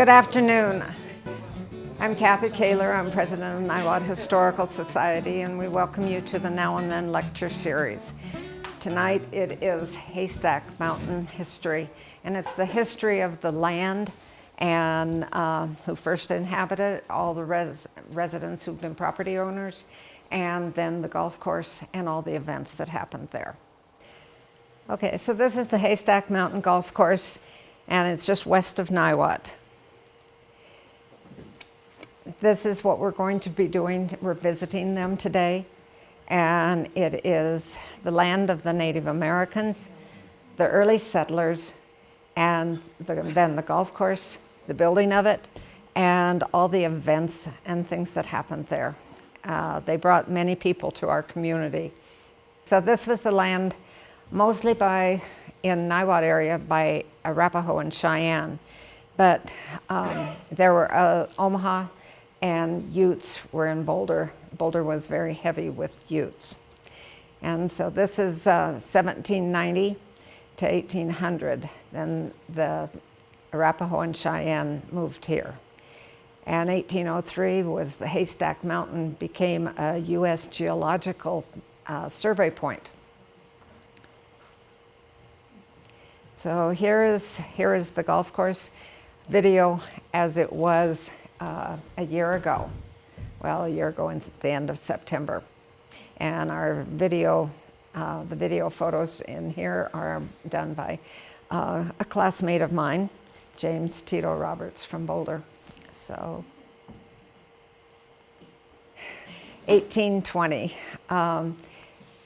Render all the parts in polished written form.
Good afternoon. I'm Kathy Kaler. I'm president of Niwot Historical Society, and we welcome you to the Now and Then lecture series. Tonight it is Haystack Mountain history, and it's the history of the land and who first inhabited it, all the residents who've been property owners, and then the golf course and all the events that happened there. Okay, so this is the Haystack Mountain Golf Course, and it's just west of Niwot. This is what we're going to be doing. We're visiting them today, and it is the land of the Native Americans, the early settlers, and then the golf course, the building of it, and all the events and things that happened there. They brought many people to our community. So this was the land mostly in Niwot area by Arapaho and Cheyenne, but there were Omaha and Utes were in Boulder. Boulder was very heavy with Utes. And so this is 1790 to 1800. Then the Arapaho and Cheyenne moved here. And 1803 was the Haystack Mountain became a U.S. geological survey point. So here is the golf course video as it was a year ago. Well, a year ago in the end of September. And our video, the video photos in here are done by a classmate of mine, James Tito Roberts from Boulder. So 1820,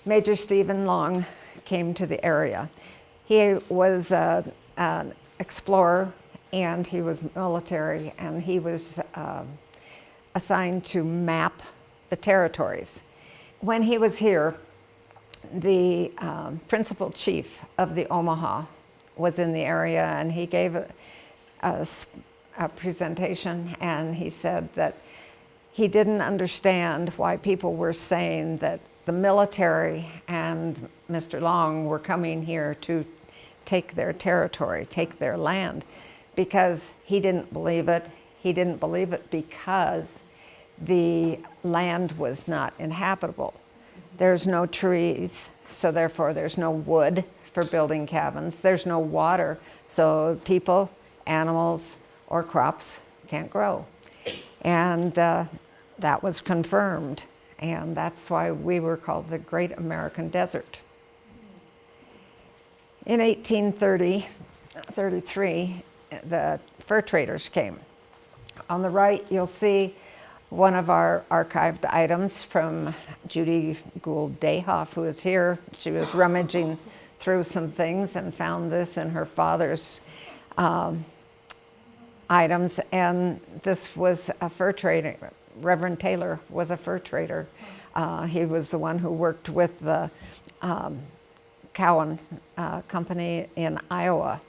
Major Stephen Long came to the area. He was an explorer, and he was military, and he was assigned to map the territories. When he was here, the principal chief of the Omaha was in the area, and he gave a presentation, and he said that he didn't understand why people were saying that the military and Mr. Long were coming here to take their territory, take their land, because he didn't believe it. He didn't believe it because the land was not inhabitable. There's no trees, so therefore there's no wood for building cabins. There's no water, so people, animals, or crops can't grow. And that was confirmed, and that's why we were called the Great American Desert. In 1833, the fur traders came. On the right, you'll see one of our archived items from Judy Gould Dayhoff, who is here. She was rummaging through some things and found this in her father's items, and this was a fur trader. Reverend Taylor was a fur trader. He was the one who worked with the Cowan company in Iowa,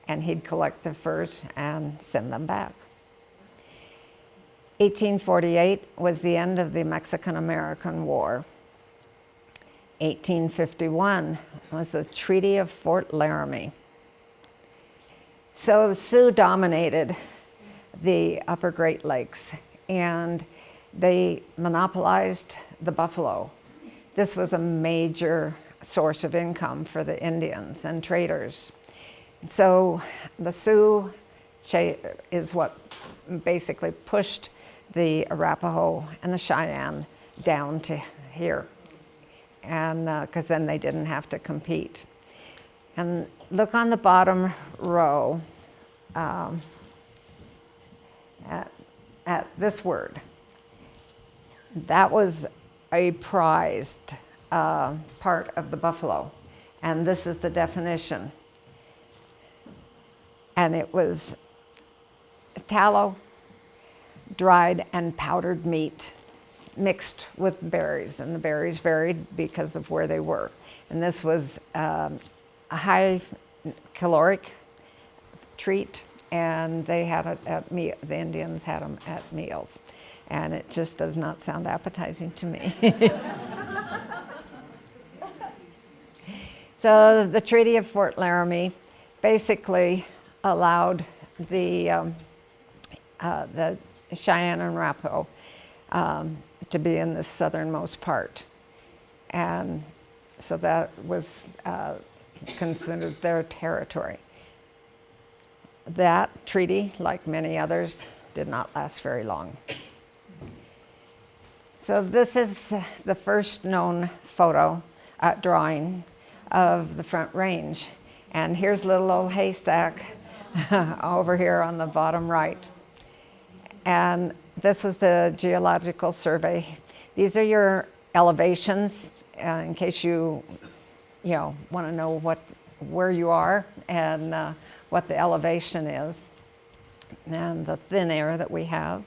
and he'd collect the furs and send them back. 1848 was the end of the Mexican-American War. 1851 was the Treaty of Fort Laramie. So the Sioux dominated the upper Great Lakes, and they monopolized the buffalo. This was a major source of income for the Indians and traders. So the Sioux is what basically pushed the Arapaho and the Cheyenne down to here, and because then they didn't have to compete. And look on the bottom row at this word. That was a prized part of the buffalo, and this is the definition. And it was tallow, dried and powdered meat mixed with berries, and the berries varied because of where they were. And this was a high caloric treat, and they had it at the Indians had them at meals. And it just does not sound appetizing to me. So the Treaty of Fort Laramie basically allowed the the Cheyenne and Arapaho to be in the southernmost part. And so that was considered their territory. That treaty, like many others, did not last very long. So this is the first known photo, drawing of the Front Range. And here's little old Haystack over here on the bottom right. And this was the Geological Survey. These are your elevations, in case you want to know where you are and what the elevation is. And the thin air that we have,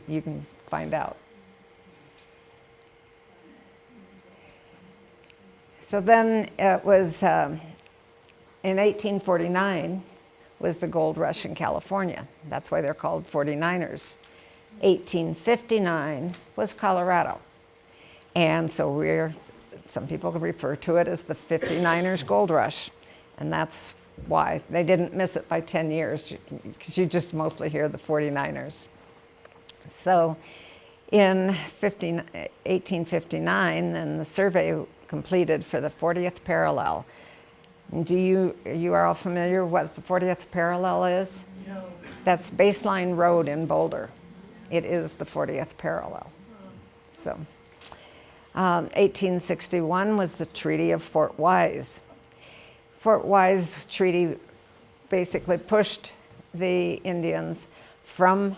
you can find out. So then it was, in 1849, was the gold rush in California. That's why they're called 49ers. 1859 was Colorado. And so some people refer to it as the 59ers gold rush. And that's why they didn't miss it by 10 years, because you just mostly hear the 49ers. So in 1859, then the survey completed for the 40th parallel. You are all familiar with what the 40th parallel is? No. That's Baseline Road in Boulder. It is the 40th parallel. So 1861 was the Treaty of Fort Wise. Fort Wise Treaty basically pushed the Indians from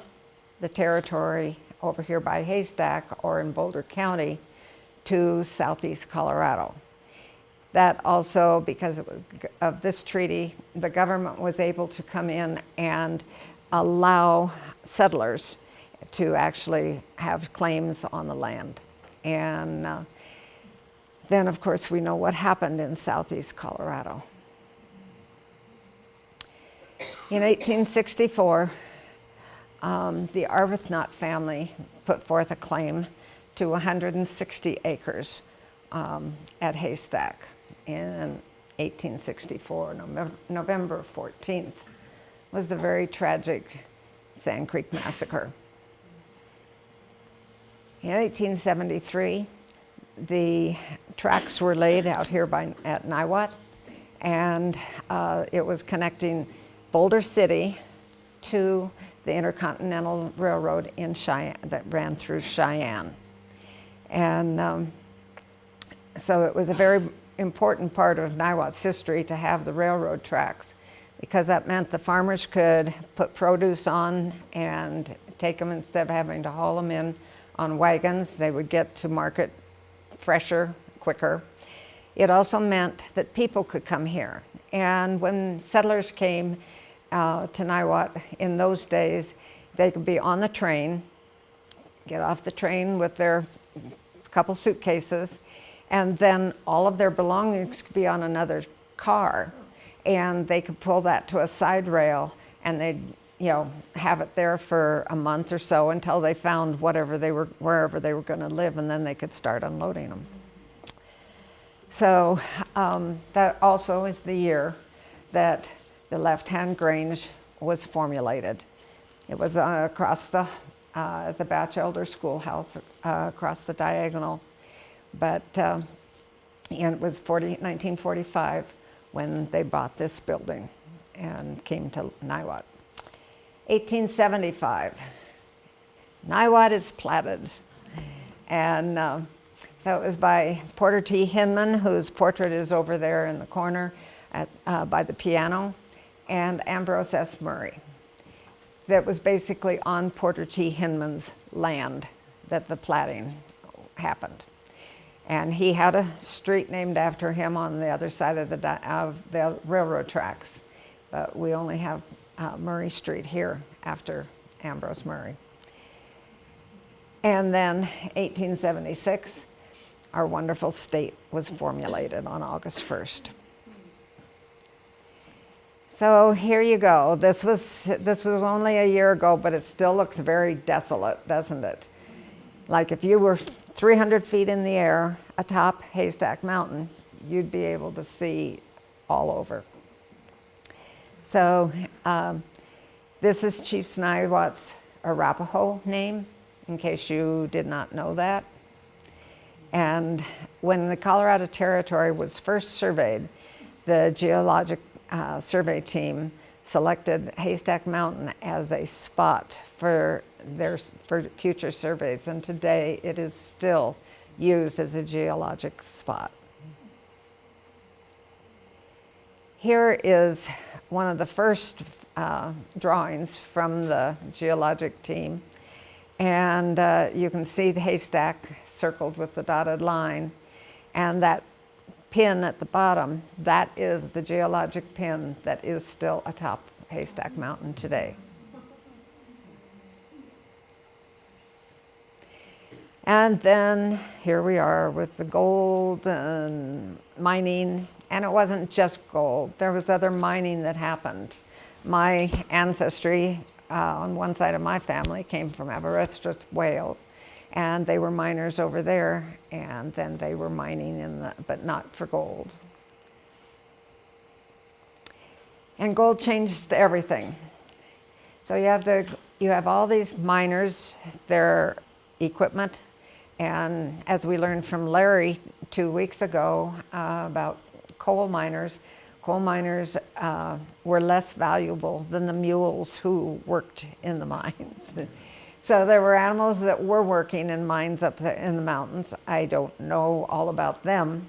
the territory over here by Haystack or in Boulder County to southeast Colorado. That also, because of this treaty, the government was able to come in and allow settlers to actually have claims on the land. And then, of course, we know what happened in southeast Colorado. In 1864, the Arbuthnot family put forth a claim to 160 acres at Haystack in 1864. November 14th was the very tragic Sand Creek Massacre. In 1873, the tracks were laid out here at Niwot, and it was connecting Boulder City to the Intercontinental Railroad in Cheyenne that ran through Cheyenne. And so it was a very important part of Niwot's history to have the railroad tracks, because that meant the farmers could put produce on and take them instead of having to haul them in on wagons. They would get to market fresher, quicker. It also meant that people could come here. And when settlers came to Niwot in those days, they could be on the train, get off the train with their couple suitcases, and then all of their belongings could be on another car, and they could pull that to a side rail, and they'd have it there for a month or so until they found wherever they were going to live, and then they could start unloading them. So that also is the year that the left-hand grange was formulated. It was across the Batchelder Schoolhouse, across the diagonal. But and it was 1945 when they bought this building and came to Niwot. 1875, Niwot is platted. And so it was by Porter T. Hinman, whose portrait is over there in the corner by the piano, and Ambrose S. Murray. That was basically on Porter T. Hinman's land that the platting happened. And he had a street named after him on the other side of the railroad tracks. But we only have Murray Street here after Ambrose Murray. And then 1876, our wonderful state was formulated on August 1st. So here you go. This was only a year ago, but it still looks very desolate, doesn't it? Like if you were 300 feet in the air atop Haystack Mountain, you'd be able to see all over. So this is Chief Niwot's Arapaho name, in case you did not know that. And when the Colorado Territory was first surveyed, the Geologic Survey team selected Haystack Mountain as a spot for future surveys, and today it is still used as a geologic spot. Here is one of the first drawings from the geologic team, and you can see the haystack circled with the dotted line, and that pin at the bottom, that is the geologic pin that is still atop Haystack Mountain today. And then here we are with the gold and mining, and it wasn't just gold. There was other mining that happened. My ancestry on one side of my family came from Aberystwyth, Wales, and they were miners over there, and then they were mining but not for gold. And gold changed everything. So you have all these miners, their equipment, and as we learned from Larry 2 weeks ago about coal miners were less valuable than the mules who worked in the mines. So there were animals that were working in mines up there in the mountains. I don't know all about them.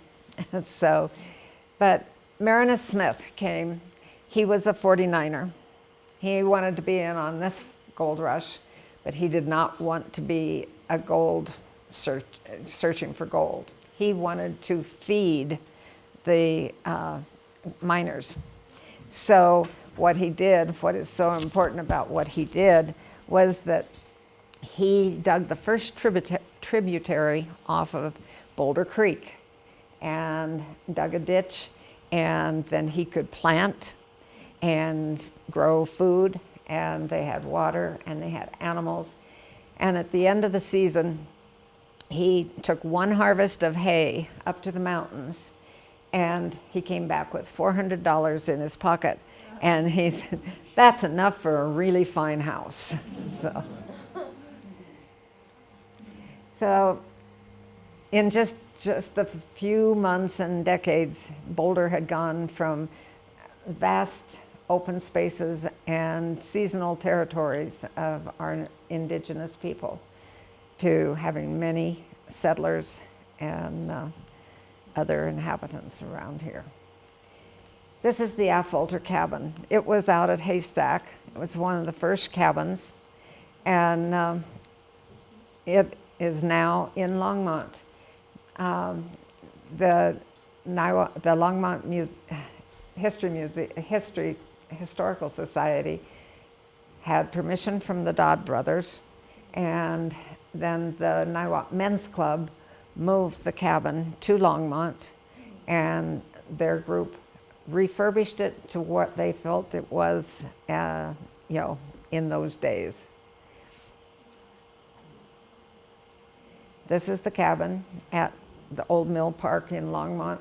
But Marinus Smith came. He was a 49er. He wanted to be in on this gold rush, but he did not want to be a gold searching for gold. He wanted to feed the miners. So what he did, what is so important about what he did, was that he dug the first tributary off of Boulder Creek and dug a ditch, and then he could plant and grow food, and they had water and they had animals. And at the end of the season, he took one harvest of hay up to the mountains, and he came back with $400 in his pocket. And he said, that's enough for a really fine house. So in just a few months and decades, Boulder had gone from vast open spaces and seasonal territories of our indigenous people to having many settlers and other inhabitants around here. This is the Affolter cabin. It was out at Haystack. It was one of the first cabins, and it is now in Longmont. The Longmont Historical Society had permission from the Dodd brothers, and then the Niwot Men's Club moved the cabin to Longmont, and their group refurbished it to what they felt it was, in those days. This is the cabin at the Old Mill Park in Longmont,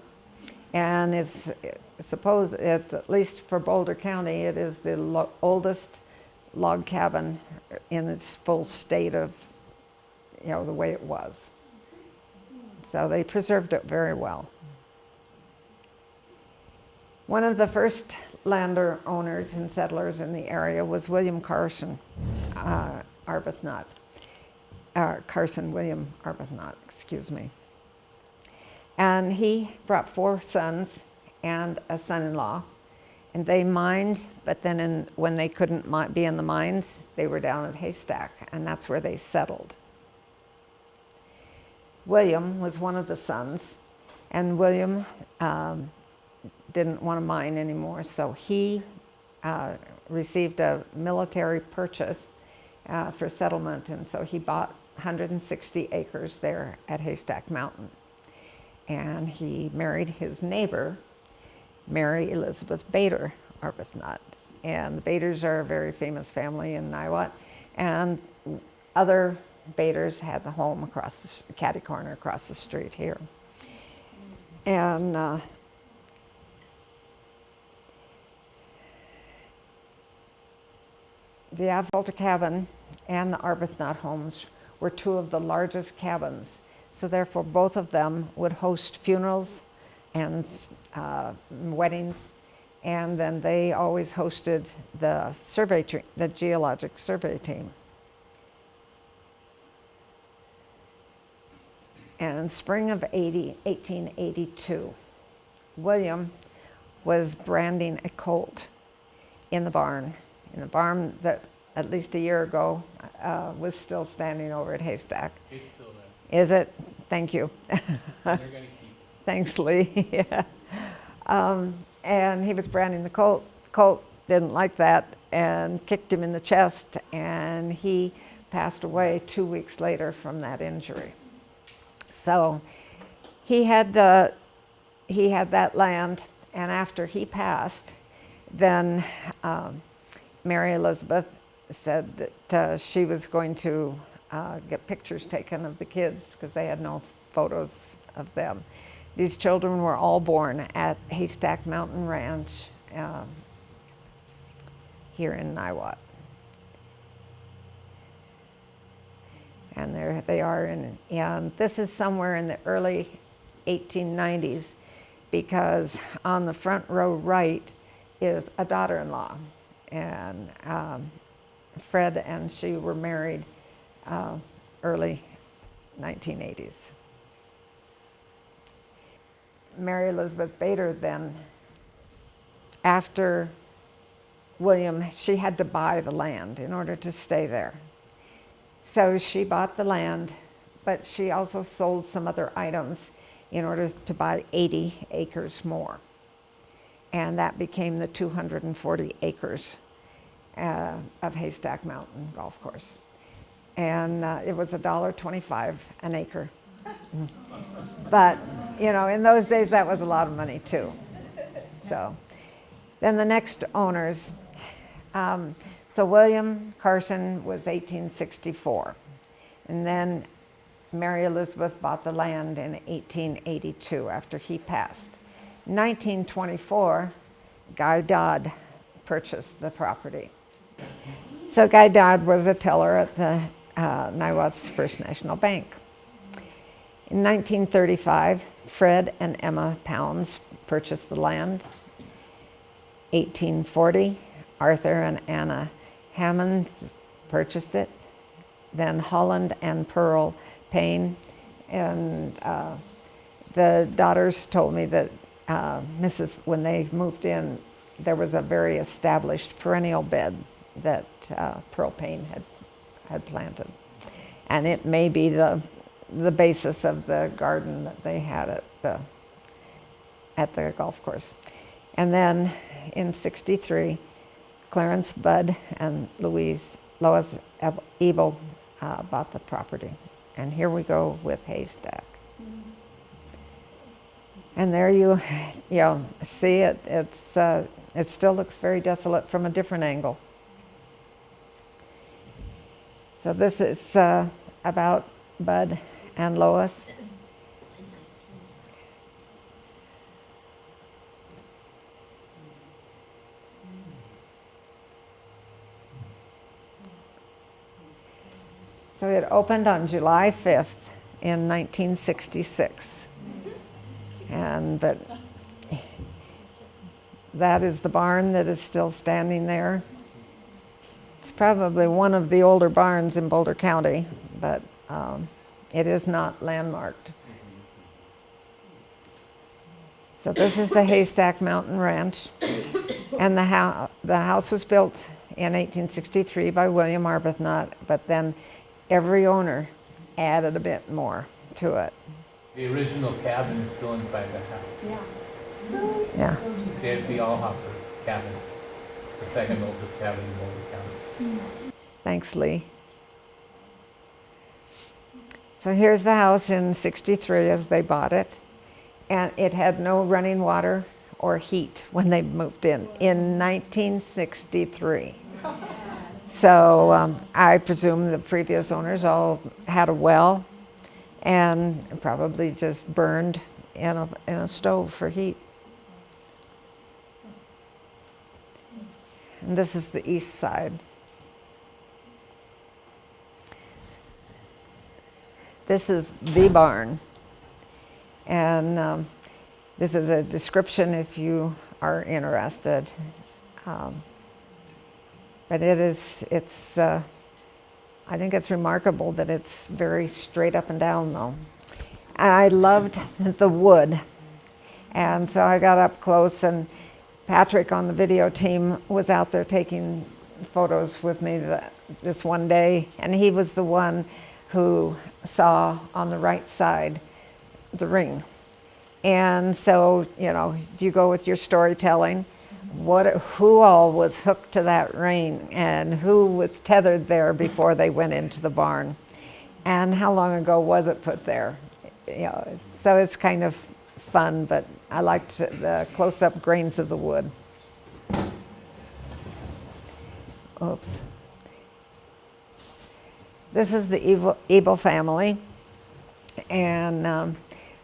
and it's at least for Boulder County, it is the oldest log cabin in its full state of, the way it was. So they preserved it very well. One of the first landowners and settlers in the area was William Carson Arbuthnot. Carson William Arbuthnot, excuse me. And he brought 4 sons and a son-in-law, and they mined, but then when they couldn't be in the mines, they were down at Haystack, and that's where they settled. William was one of the sons, and William didn't want to mine anymore, so he received a military purchase for settlement, and so he bought 160 acres there at Haystack Mountain. And he married his neighbor, Mary Elizabeth Bader Arbuthnot. And the Baders are a very famous family in Niwot, and other Baders had the home across the catty corner across the street here. And the Affolter cabin and the Arbuthnot homes were two of the largest cabins. So therefore, both of them would host funerals and weddings, and then they always hosted the geologic survey team. And spring of 1882, William was branding a colt in the barn that at least a year ago was still standing over at Haystack. It's still there. Is it? Thank you. They're going to keep it. Thanks, Lee. Yeah. And he was branding the colt. Colt didn't like that and kicked him in the chest, and he passed away 2 weeks later from that injury. So he had that land, and after he passed, then Mary Elizabeth said that she was going to get pictures taken of the kids because they had no photos of them. These children were all born at Haystack Mountain Ranch here in Niwot. And there they are, and this is somewhere in the early 1890s, because on the front row right is a daughter-in-law, and Fred and she were married early 1980s. Mary Elizabeth Bader then, after William, she had to buy the land in order to stay there. So she bought the land, but she also sold some other items in order to buy 80 acres more. And that became the 240 acres of Haystack Mountain Golf Course. And it was $1.25 an acre. But, in those days, that was a lot of money too. So then the next owners, so William Carson was 1864. And then Mary Elizabeth bought the land in 1882 after he passed. In 1924, Guy Dodd purchased the property. So Guy Dodd was a teller at the Niwot's First National Bank. In 1935, Fred and Emma Pounds purchased the land. 1840, Arthur and Anna Hammond purchased it. Then Holland and Pearl Payne, and the daughters told me that when they moved in, there was a very established perennial bed that Pearl Payne had planted, and it may be the basis of the garden that they had at the golf course. And then in '63, Clarence Budd and Lois Ebel bought the property. And here we go with Haystack. And there you see it. It still looks very desolate from a different angle. So this is about Bud and Lois. So it opened on July 5th in 1966. But that is the barn that is still standing there. It's probably one of the older barns in Boulder County, but it is not landmarked. So this is the Haystack Mountain Ranch, and the house was built in 1863 by William Arbuthnot, but then every owner added a bit more to it. The original cabin is still inside the house. Yeah. Yeah. They have the Allhopper cabin. It's the second oldest cabin in Boulder County. Thanks, Lee. So here's the house in '63 as they bought it, and it had no running water or heat when they moved in 1963. So I presume the previous owners all had a well and probably just burned in a stove for heat. And this is the east side. This is the barn. And this is a description if you are interested. But I think it's remarkable that it's very straight up and down though. And I loved the wood. And so I got up close, and Patrick on the video team was out there taking photos with me this one day, and he was the one who saw on the right side the ring. And so, you go with your storytelling, who all was hooked to that ring and who was tethered there before they went into the barn, and how long ago was it put there. So it's kind of fun, but I liked the close-up grains of the wood. Oops. This is the Ebel family, and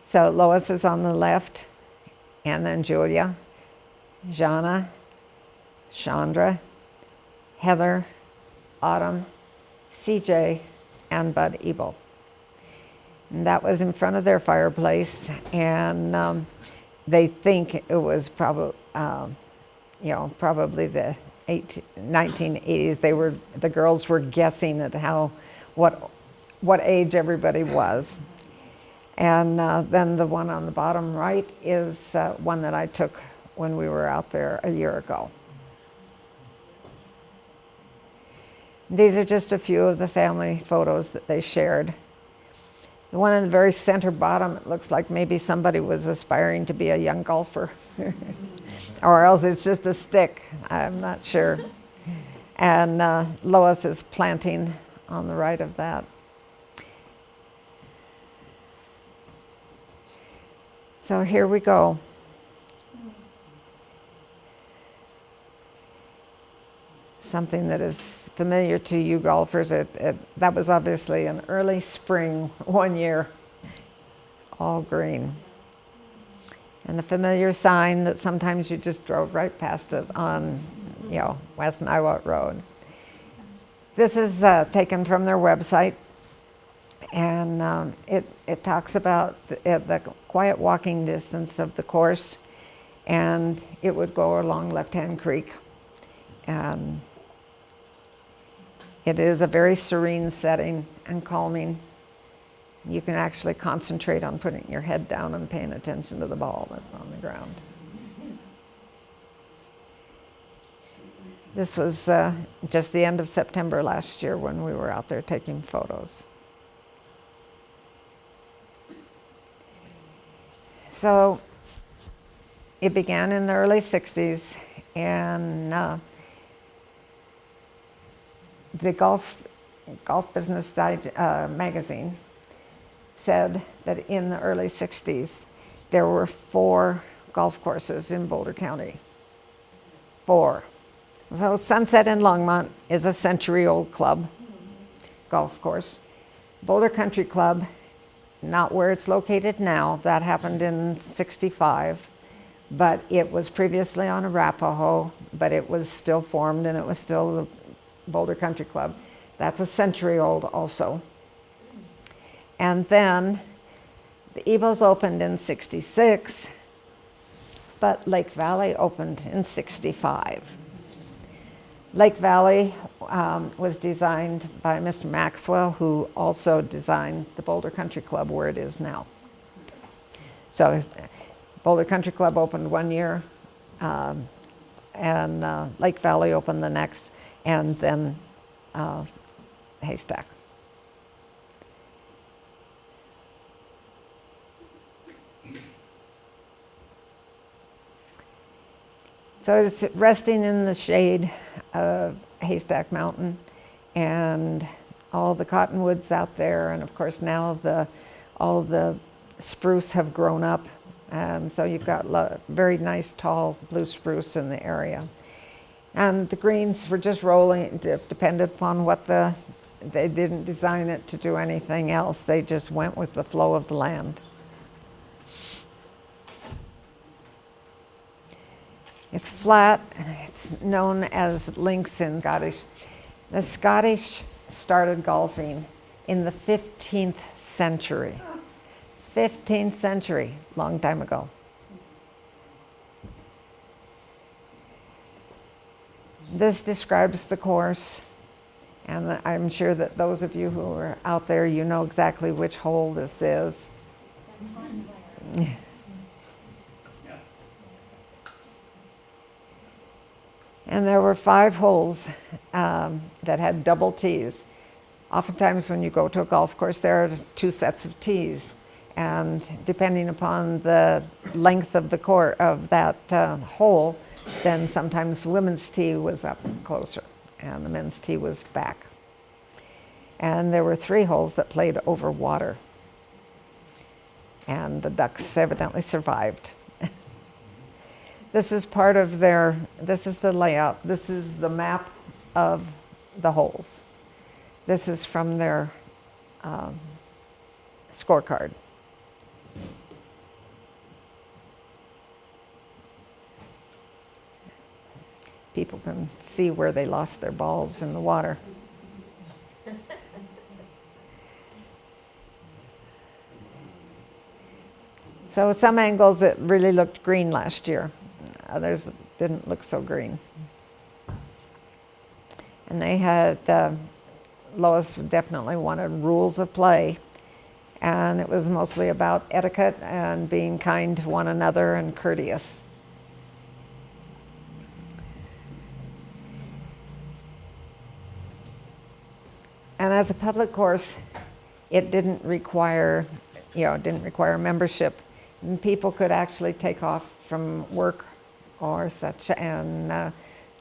so Lois is on the left, and then Julia, Jana, Chandra, Heather, Autumn, CJ, and Bud Ebel. And that was in front of their fireplace, and they think it was probably the 1980s. The girls were guessing at what age everybody was. And then the one on the bottom right is one that I took when we were out there a year ago. These are just a few of the family photos that they shared. The one in the very center bottom, it looks like maybe somebody was aspiring to be a young golfer. Or else it's just a stick, I'm not sure. And Lois is planting on the right of that. So here we go. Something that is familiar to you golfers. That was obviously an early spring one year, all green. And the familiar sign that sometimes you just drove right past it on, West Niwot Road. This is taken from their website, and it talks about the quiet walking distance of the course, and it would go along Left-Hand Creek. And it is a very serene setting and calming. You can actually concentrate on putting your head down and paying attention to the ball that's on the ground. This was just the end of September last year when we were out there taking photos. So it began in the early 60s, and the Golf Business magazine said that in the early 60s there were 4 golf courses in Boulder County. 4. So Sunset in Longmont is a century-old club golf course. Boulder Country Club, not where it's located now, that happened in '65, but it was previously on Arapahoe, but it was still formed and it was still the Boulder Country Club. That's a century old also. And then the Ebels opened in '66, but Lake Valley opened in '65. Lake Valley was designed by Mr. Maxwell, who also designed the Boulder Country Club where it is now. So Boulder Country Club opened one year, and Lake Valley opened the next, and then Haystack. So it's resting in the shade of Haystack Mountain and all the cottonwoods out there, and of course now all the spruce have grown up, and so you've got very nice tall blue spruce in the area. And the greens were just rolling, depended upon they didn't design it to do anything else. They just went with the flow of the land. It's flat. It's known as links in Scottish. The Scottish started golfing in the 15th century. 15th century, long time ago. This describes the course, and I'm sure that those of you who are out there, you know exactly which hole this is. And there were 5 holes that had double tees. Oftentimes when you go to a golf course, there are 2 sets of tees. And depending upon the length of the court of that hole, then sometimes the women's tee was up closer and the men's tee was back. And there were 3 holes that played over water. And the ducks evidently survived. This is part of this is the layout. This is the map of the holes. This is from their scorecard. People can see where they lost their balls in the water. So some angles it really looked green last year. Others didn't look so green. And they had, Lois definitely wanted rules of play. And it was mostly about etiquette and being kind to one another and courteous. And as a public course, it didn't require, membership. And people could actually take off from work or such and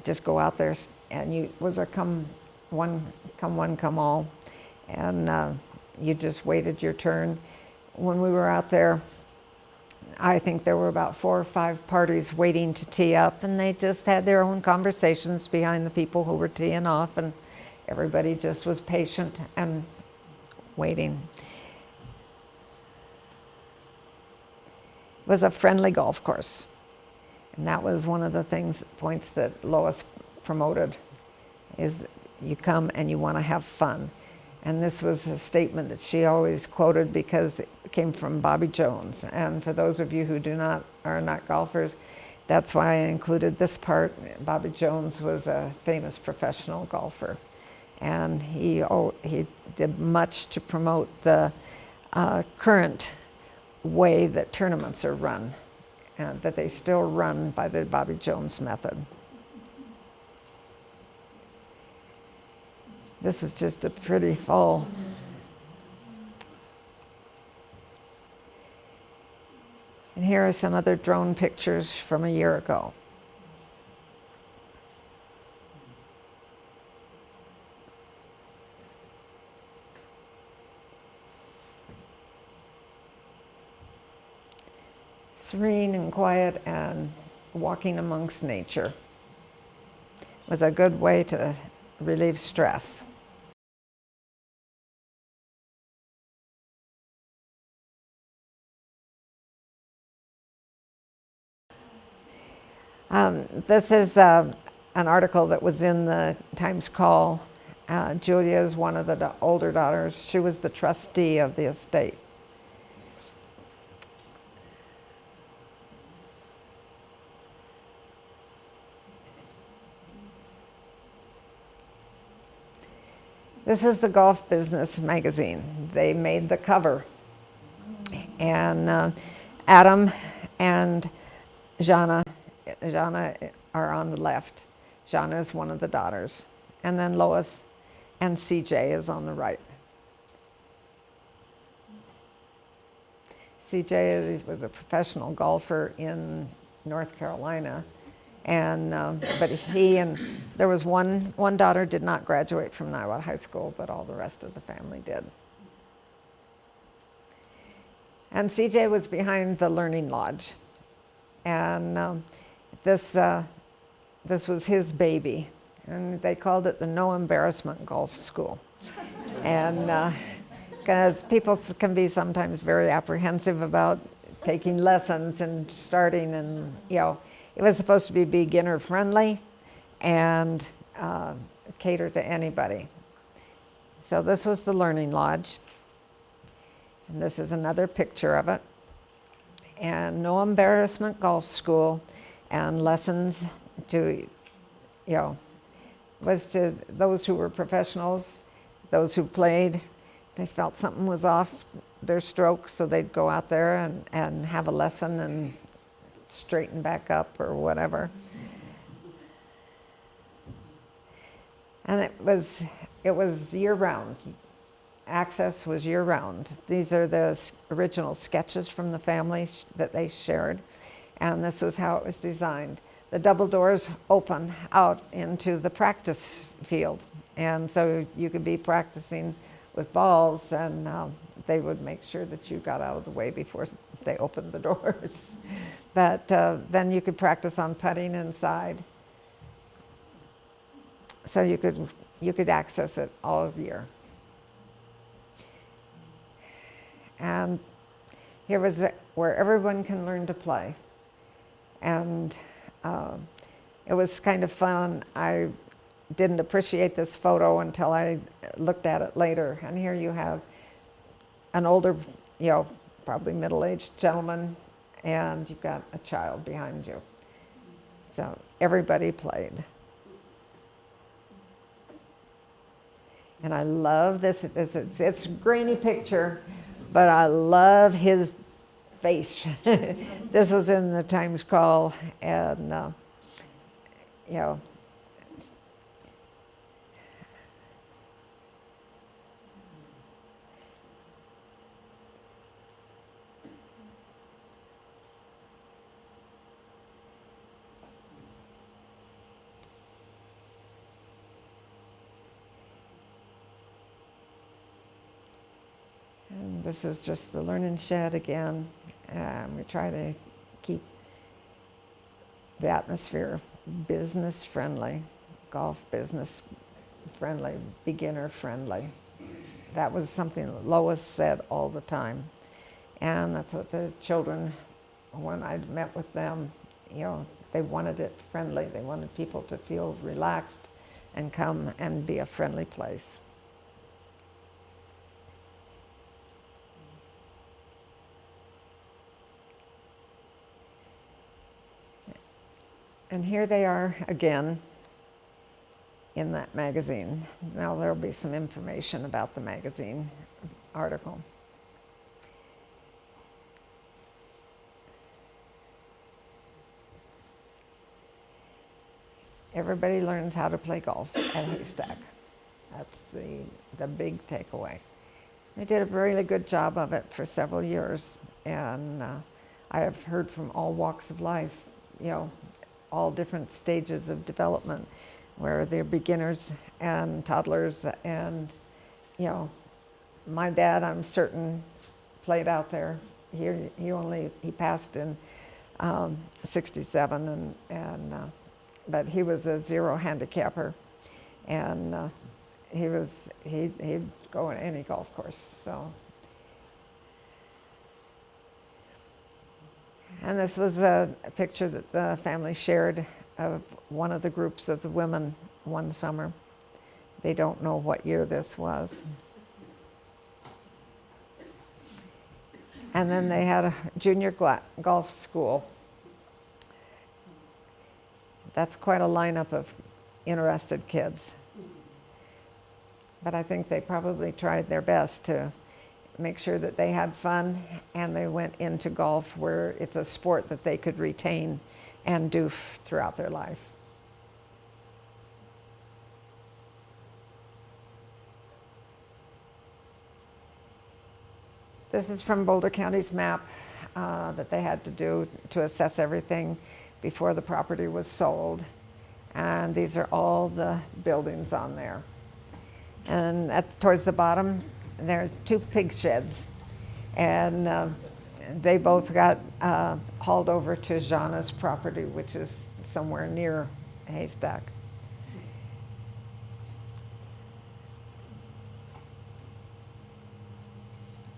just go out there, and it was a come one, come all, and you just waited your turn. When we were out there, I think there were about 4 or 5 parties waiting to tee up, and they just had their own conversations behind the people who were teeing off, and everybody just was patient and waiting. It was a friendly golf course. And that was one of the points that Lois promoted, is you come and you want to have fun. And this was a statement that she always quoted because it came from Bobby Jones. And for those of you who are not golfers, that's why I included this part. Bobby Jones was a famous professional golfer. And he did much to promote the current way that tournaments are run, and that they still run by the Bobby Jones method. This was just a pretty fall. And here are some other drone pictures from a year ago. Serene and quiet and walking amongst nature was a good way to relieve stress. This is an article that was in the Times Call. Julia is one of the older daughters. She was the trustee of the estate. This is the Golf Business magazine. They made the cover. And Adam and Jana are on the left. Jana is one of the daughters. And then Lois and CJ is on the right. CJ was a professional golfer in North Carolina. And but there was one daughter did not graduate from Niwot High School, but all the rest of the family did. And CJ was behind the Learning Lodge, and this was his baby, and they called it the No Embarrassment Golf School, and because people can be sometimes very apprehensive about taking lessons and starting, and it was supposed to be beginner friendly and cater to anybody. So this was the Learning Lodge. And this is another picture of it. And no embarrassment golf school, and lessons to, was to those who were professionals, those who played. They felt something was off their stroke, so they'd go out there and have a lesson and straighten back up or whatever. And it was year-round. Access was year-round. These are the original sketches from the families that they shared, and this was how it was designed. The double doors open out into the practice field, and so you could be practicing with balls, and they would make sure that you got out of the way before they opened the doors. But then you could practice on putting inside, so you could access it all year. And here was where everyone can learn to play. And it was kind of fun. I didn't appreciate this photo until I looked at it later. And here you have an older, probably middle-aged gentleman, and you've got a child behind you. So everybody played. And I love this. It's a grainy picture, but I love his face. This was in the Times Call, and and this is just the learning shed again. We try to keep the atmosphere business friendly, golf business friendly, beginner friendly. That was something that Lois said all the time. And that's what the children, when I met with them, they wanted it friendly. They wanted people to feel relaxed and come and be a friendly place. And here they are again in that magazine. Now there'll be some information about the magazine article. Everybody learns how to play golf at Haystack. That's the big takeaway. They did a really good job of it for several years, and I have heard from all walks of life, all different stages of development, where they're beginners and toddlers, and my dad, I'm certain, played out there. He passed in 67, but he was a zero handicapper, and he'd go on any golf course. So. And this was a picture that the family shared of one of the groups of the women one summer. They don't know what year this was. And then they had a junior golf school. That's quite a lineup of interested kids. But I think they probably tried their best to make sure that they had fun, and they went into golf where it's a sport that they could retain and do throughout their life. This is from Boulder County's map that they had to do to assess everything before the property was sold. And these are all the buildings on there. And towards the bottom, there are 2 pig sheds, and they both got hauled over to Jana's property, which is somewhere near Haystack.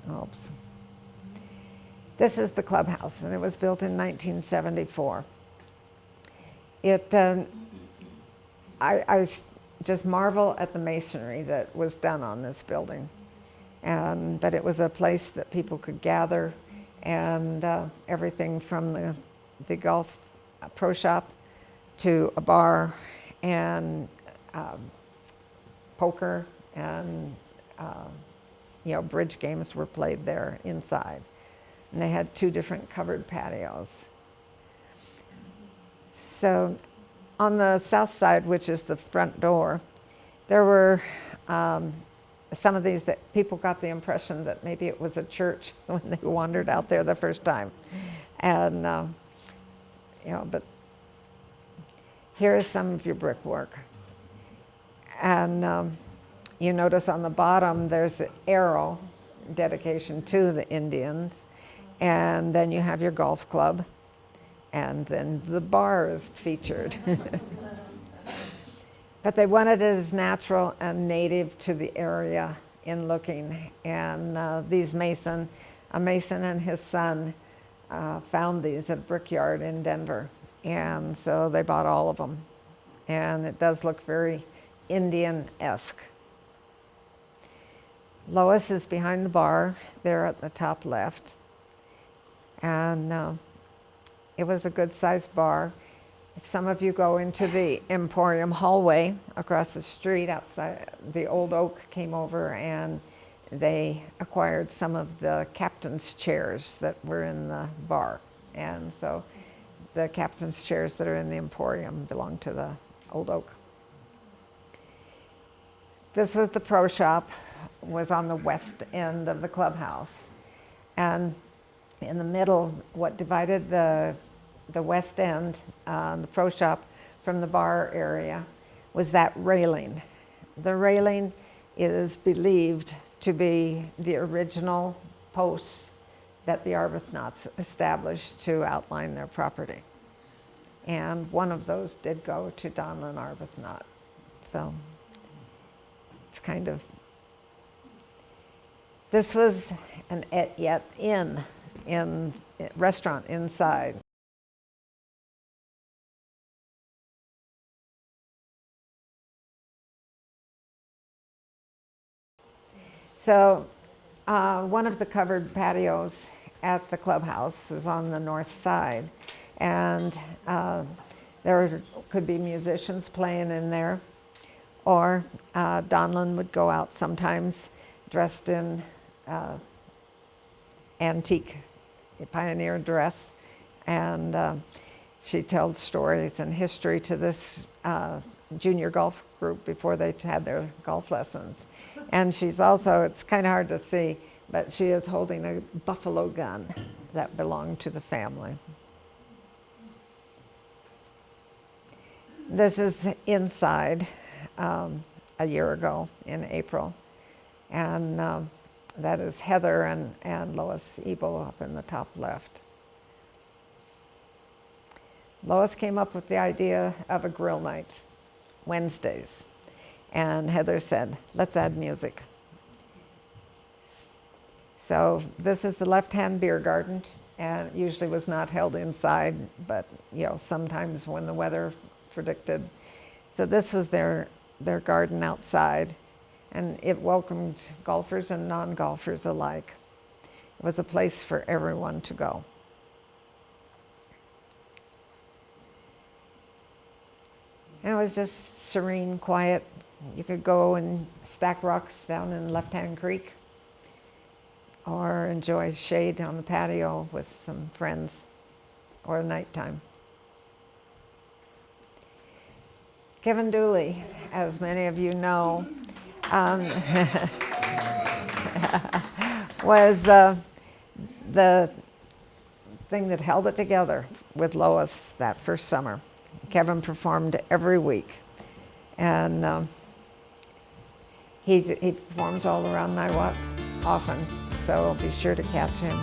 Oops. This is the clubhouse, and it was built in 1974. just marvel at the masonry that was done on this building. But it was a place that people could gather, and everything from the golf pro shop to a bar, and poker, and bridge games were played there inside. And they had 2 different covered patios. So on the south side, which is the front door, there were some of these that people got the impression that maybe it was a church when they wandered out there the first time. And, but here is some of your brickwork. And you notice on the bottom there's an arrow, dedication to the Indians. And then you have your golf club. And then the bar is featured. But they wanted it as natural and native to the area in looking. And a mason and his son found these at a brickyard in Denver. And so they bought all of them. And it does look very Indian-esque. Lois is behind the bar there at the top left. And it was a good-sized bar. If some of you go into the Emporium hallway across the street outside, the Old Oak came over and they acquired some of the captain's chairs that were in the bar. And so the captain's chairs that are in the Emporium belong to the Old Oak. This was the pro shop, was on the west end of the clubhouse. And in the middle, what divided the west end, the pro shop, from the bar area was that railing. The railing is believed to be the original posts that the Arbuthnot's established to outline their property. And one of those did go to Donlin Arbuthnot. So it's kind of, this was an Et-Yet Inn restaurant inside. So one of the covered patios at the clubhouse is on the north side, and there could be musicians playing in there, or Donlin would go out sometimes dressed in antique pioneer dress, and she told stories and history to this junior golf group before they had their golf lessons. And she's also, it's kind of hard to see, but she is holding a buffalo gun that belonged to the family. This is inside a year ago in April. And that is Heather and Lois Ebel up in the top left. Lois came up with the idea of a grill night, Wednesdays. And Heather said, let's add music. So this is the left-hand beer garden, and it usually was not held inside, but sometimes when the weather predicted. So this was their garden outside, and it welcomed golfers and non-golfers alike. It was a place for everyone to go. And it was just serene, quiet. You could go and stack rocks down in Left Hand Creek, or enjoy shade on the patio with some friends, or nighttime. Kevin Dooley, as many of you know, was the thing that held it together with Lois that first summer. Kevin performed every week, and he performs all around Niwot often, so be sure to catch him.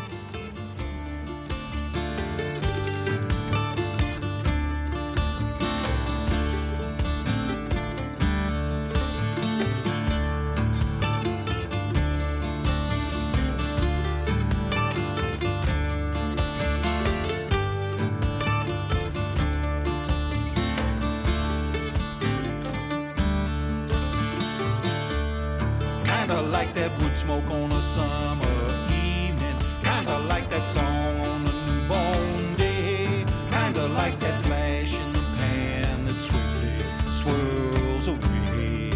smoke on a summer evening, kinda like that song on a newborn day, kinda like that flash in the pan that swiftly swirls away,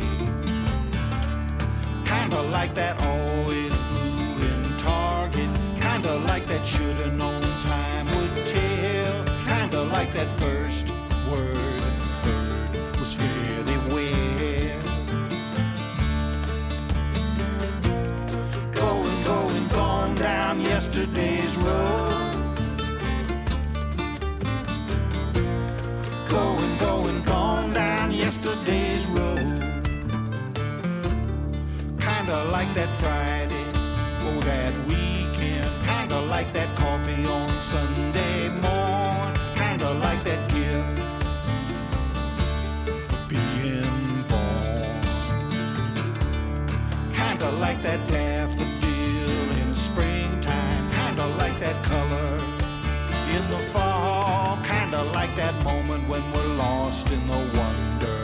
kinda like that always moving target, kinda like that shoulda known time would tell, kinda like that first word heard was fairly well. Gone down yesterday's road. Gone down yesterday's road. Kinda like that Friday or that weekend. Kinda like that coffee on Sunday morn. Kinda like that gift of being born. Kinda like that daffodil in springtime. Kinda like that color in the fall. Kinda like that moment when we're lost in the wonder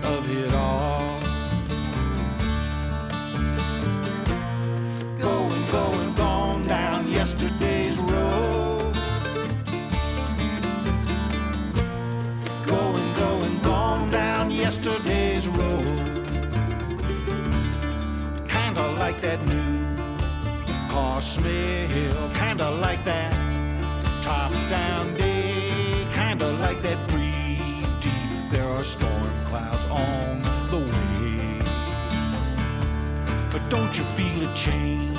of it all. Gone down yesterday's road. Gone down yesterday's road. Kinda like that new car smell. Kinda like that top-down day. Kinda like that breathe deep. There are storm clouds on the way. But don't you feel a change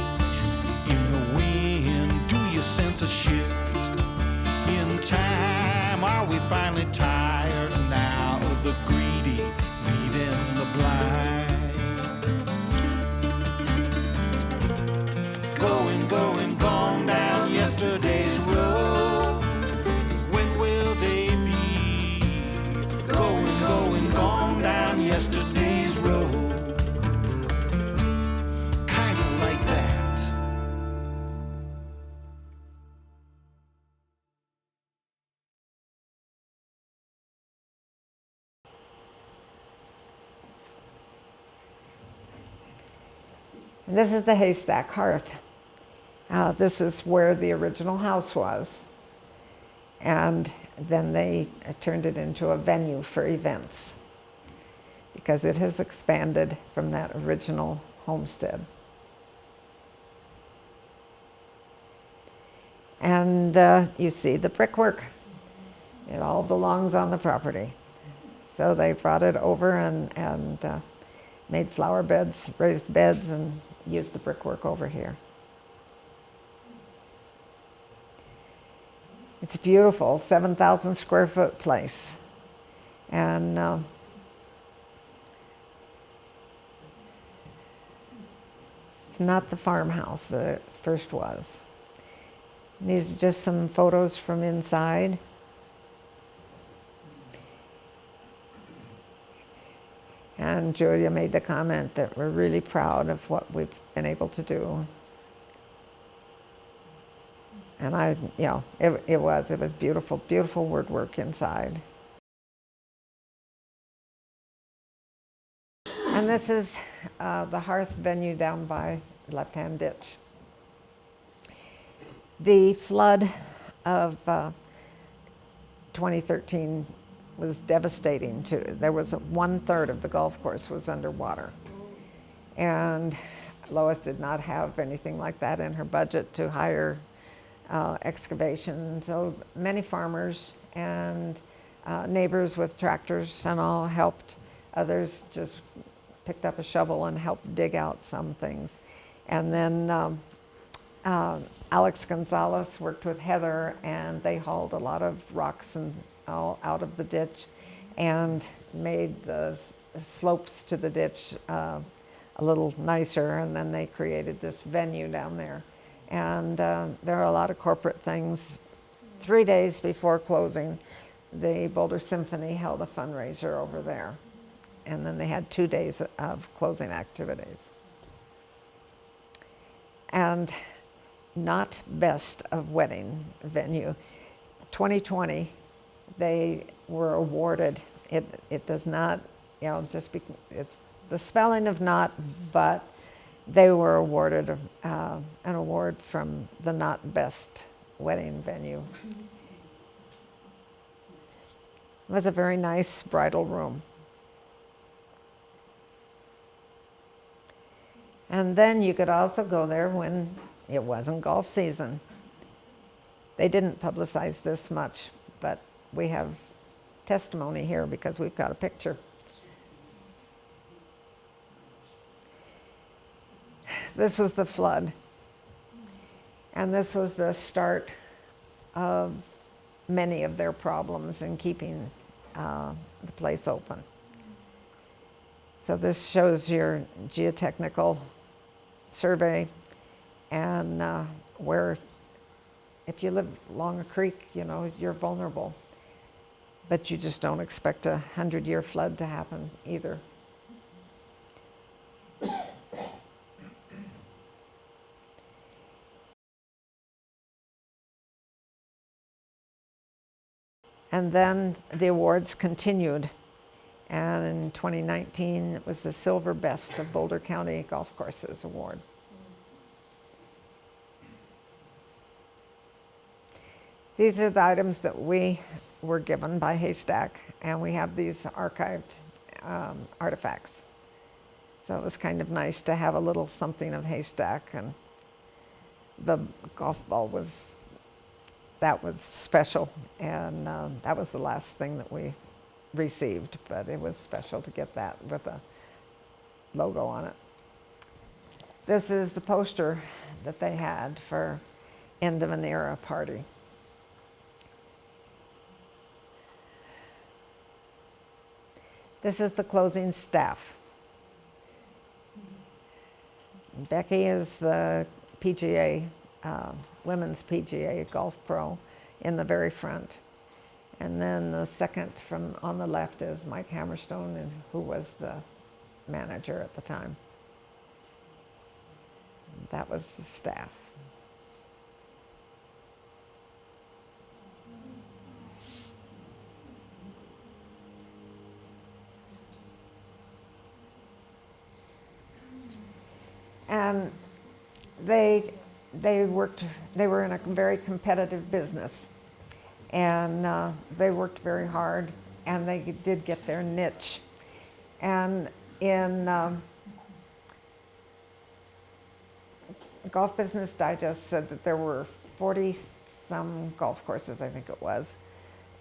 in the wind? Do you sense a shift in time? Are we finally tired now of the greedy leading the blind? Gone down yesterday's road. When will they be? Gone down yesterday's road. Kinda like that. And this is the Haystack Hearth. This is where the original house was. And then they turned it into a venue for events because it has expanded from that original homestead. And you see the brickwork. It all belongs on the property. So they brought it over and made flower beds, raised beds, and used the brickwork over here. It's a beautiful 7,000 square foot place. And it's not the farmhouse that it first was. These are just some photos from inside. And Julia made the comment that we're really proud of what we've been able to do. And it was beautiful, beautiful woodwork inside. And this is the hearth venue down by the left-hand ditch. The flood of 2013 was devastating. There was 1/3 of the golf course was underwater. And Lois did not have anything like that in her budget to hire excavation. So many farmers and neighbors with tractors and all helped. Others just picked up a shovel and helped dig out some things. And then Alex Gonzalez worked with Heather, and they hauled a lot of rocks and all out of the ditch and made the slopes to the ditch a little nicer, and then they created this venue down there. And there are a lot of corporate things. 3 days before closing, the Boulder Symphony held a fundraiser over there. And then they had 2 days of closing activities. And not best of wedding venue. 2020, they were awarded, it does not, it's the spelling of not, but they were awarded an award from the Not Best Wedding Venue. It was a very nice bridal room. And then you could also go there when it wasn't golf season. They didn't publicize this much, but we have testimony here because we've got a picture. This was the flood. And this was the start of many of their problems in keeping the place open. So this shows your geotechnical survey and where, if you live along a creek, you know, you're vulnerable. But you just don't expect a 100-year flood to happen either. And then the awards continued. And in 2019, it was the Silver Best of Boulder County Golf Courses Award. These are the items that we were given by Haystack, and we have these archived artifacts. So it was kind of nice to have a little something of Haystack, and the golf ball was special, and that was the last thing that we received, but it was special to get that with a logo on it. This is the poster that they had for End of an Era party. This is the closing staff. Becky is the PGA, women's PGA golf pro in the very front. And then the second from on the left is Mike Hammerstone, and who was the manager at the time. That was the staff. And they were in a very competitive business, and they worked very hard, and they did get their niche. And in Golf Business Digest said that there were 40-some golf courses, I think it was,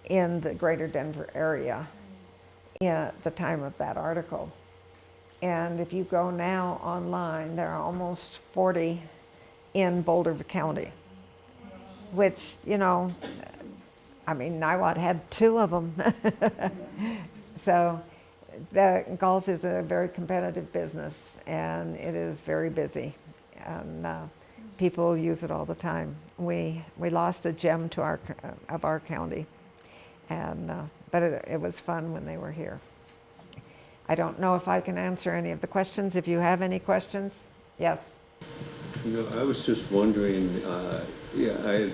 in the greater Denver area at the time of that article. And if you go now online, there are almost 40 in Boulder County, which, you know, I mean, Niwot had 2 of them. So the golf is a very competitive business, and it is very busy, and people use it all the time. We lost a gem to our county, and but it was fun when they were here. I don't know if I can answer any of the questions. If you have any questions, yes. You know, I was just wondering, I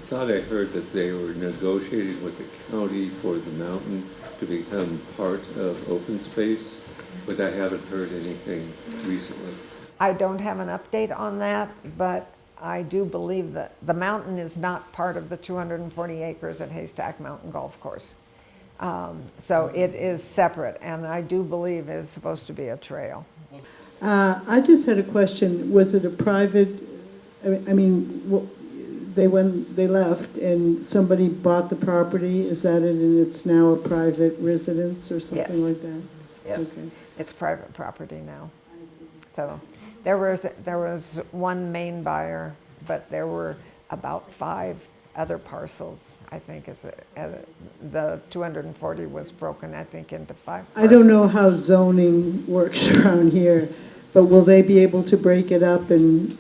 thought I heard that they were negotiating with the county for the mountain to become part of open space, but I haven't heard anything recently. I don't have an update on that, but I do believe that the mountain is not part of the 240 acres at Haystack Mountain Golf Course. So it is separate, and I do believe it's supposed to be a trail. I just had a question. Was it a private, I mean, they left and somebody bought the property? Is that it, and it's now a private residence or something Yes. like that? Yes, Okay. it's private property now. So there was one main buyer, but there were about 5 other parcels. I think the 240 was broken, I think, into 5 parcels. I don't know how zoning works around here, but will they be able to break it up and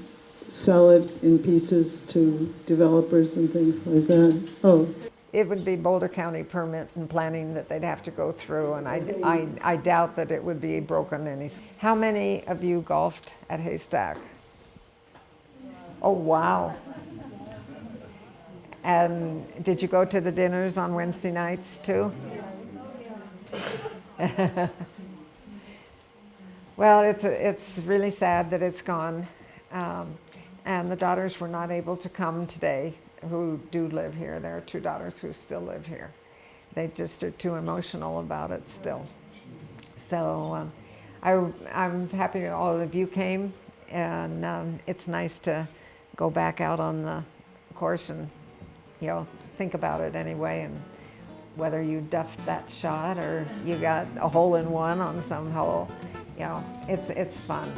sell it in pieces to developers and things like that? Oh. It would be Boulder County permit and planning that they'd have to go through, and I doubt that it would be broken any. How many of you golfed at Haystack? Oh, wow. And did you go to the dinners on Wednesday nights too? Well, it's really sad that it's gone. And the daughters were not able to come today, who do live here. There are 2 daughters who still live here. They just are too emotional about it still. So I'm happy all of you came, and it's nice to go back out on the course and, think about it anyway, and whether you duffed that shot or you got a hole-in-one on some hole, it's fun.